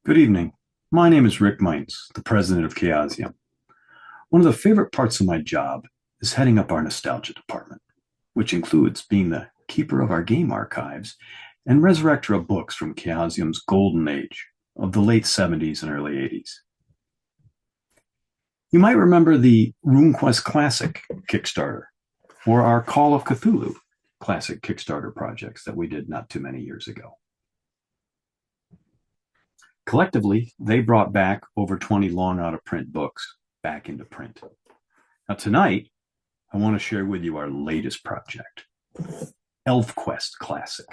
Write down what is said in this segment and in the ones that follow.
Good evening. My name is Rick Mines, the president of Chaosium. One of the favorite parts of my job is heading up our nostalgia department, which includes being the keeper of our game archives and resurrector of books from Chaosium's golden age of the late 70s and early 80s. You might remember the RuneQuest Classic Kickstarter or our Call of Cthulhu Classic Kickstarter projects that we did not too many years ago. Collectively, they brought back over 20 long out of print books back into print. Now, tonight, I want to share with you our latest project, ElfQuest Classic.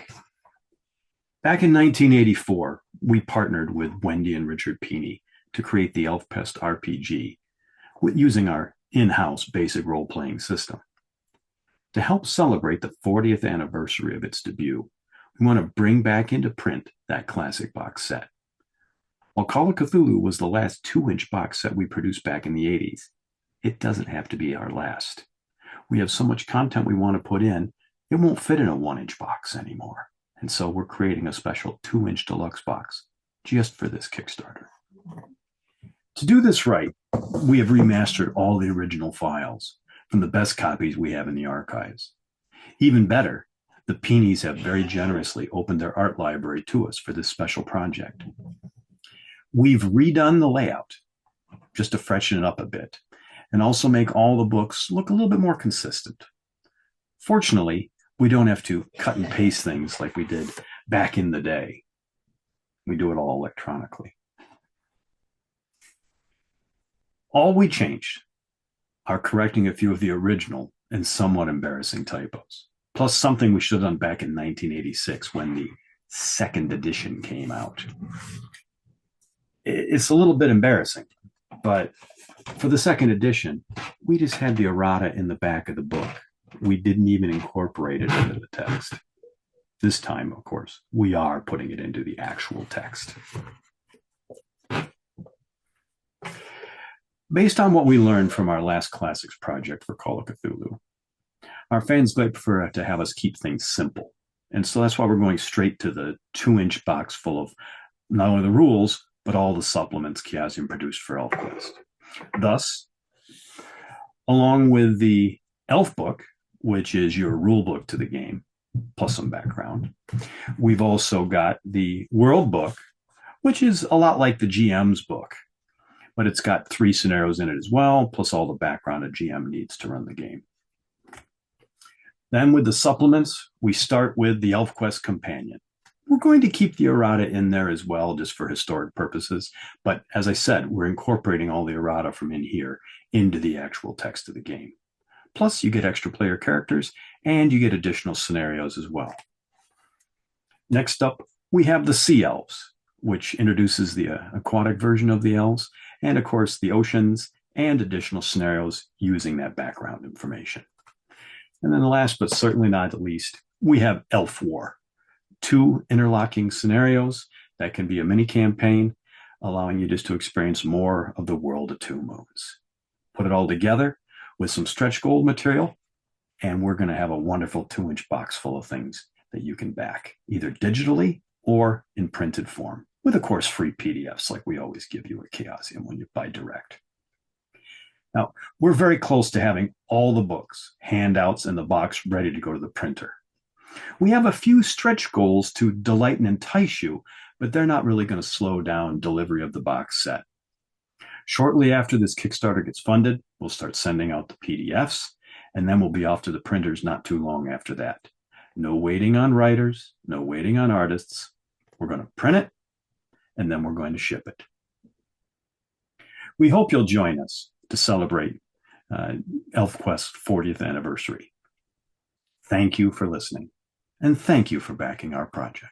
Back in 1984, we partnered with Wendy and Richard Peeney to create the ElfQuest RPG using our in-house basic role-playing system. To help celebrate the 40th anniversary of its debut, we want to bring back into print that classic box set. While Call of Cthulhu was the last 2-inch box set we produced back in the 80s, it doesn't have to be our last. We have so much content we want to put in, it won't fit in a 1-inch box anymore. And so we're creating a special 2-inch deluxe box just for this Kickstarter. To do this right, we have remastered all the original files from the best copies we have in the archives. Even better, the Peenies have very generously opened their art library to us for this special project. We've redone the layout just to freshen it up a bit and also make all the books look a little bit more consistent. Fortunately, we don't have to cut and paste things like we did back in the day. We do it all electronically. All we changed are correcting a few of the original and somewhat embarrassing typos, plus something we should have done back in 1986 when the second edition came out. It's a little bit embarrassing, but for the second edition, we just had the errata in the back of the book. We didn't even incorporate it into the text. This time, of course, we are putting it into the actual text. Based on what we learned from our last classics project for Call of Cthulhu, our fans might prefer to have us keep things simple. And so that's why we're going straight to the 2-inch box full of not only the rules, but all the supplements Chaosium produced for ElfQuest. Thus, along with the Elf book, which is your rule book to the game, plus some background, we've also got the world book, which is a lot like the GM's book, but it's got 3 scenarios in it as well, plus all the background a GM needs to run the game. Then with the supplements, we start with the ElfQuest Companion. We're going to keep the errata in there as well, just for historic purposes. But as I said, we're incorporating all the errata from in here into the actual text of the game. Plus, you get extra player characters and you get additional scenarios as well. Next up, we have the Sea Elves, which introduces the aquatic version of the elves, and of course, the oceans and additional scenarios using that background information. And then last but certainly not least, we have Elf War. 2 interlocking scenarios that can be a mini campaign, allowing you just to experience more of the world of 2 moons. Put it all together with some stretch goal material, and we're going to have a wonderful 2-inch box full of things that you can back, either digitally or in printed form, with, of course, free PDFs like we always give you at Chaosium when you buy direct. Now, we're very close to having all the books, handouts, and the box ready to go to the printer. We have a few stretch goals to delight and entice you, but they're not really going to slow down delivery of the box set. Shortly after this Kickstarter gets funded, we'll start sending out the PDFs, and then we'll be off to the printers not too long after that. No waiting on writers, no waiting on artists. We're going to print it, and then we're going to ship it. We hope you'll join us to celebrate ElfQuest's 40th anniversary. Thank you for listening. And thank you for backing our project.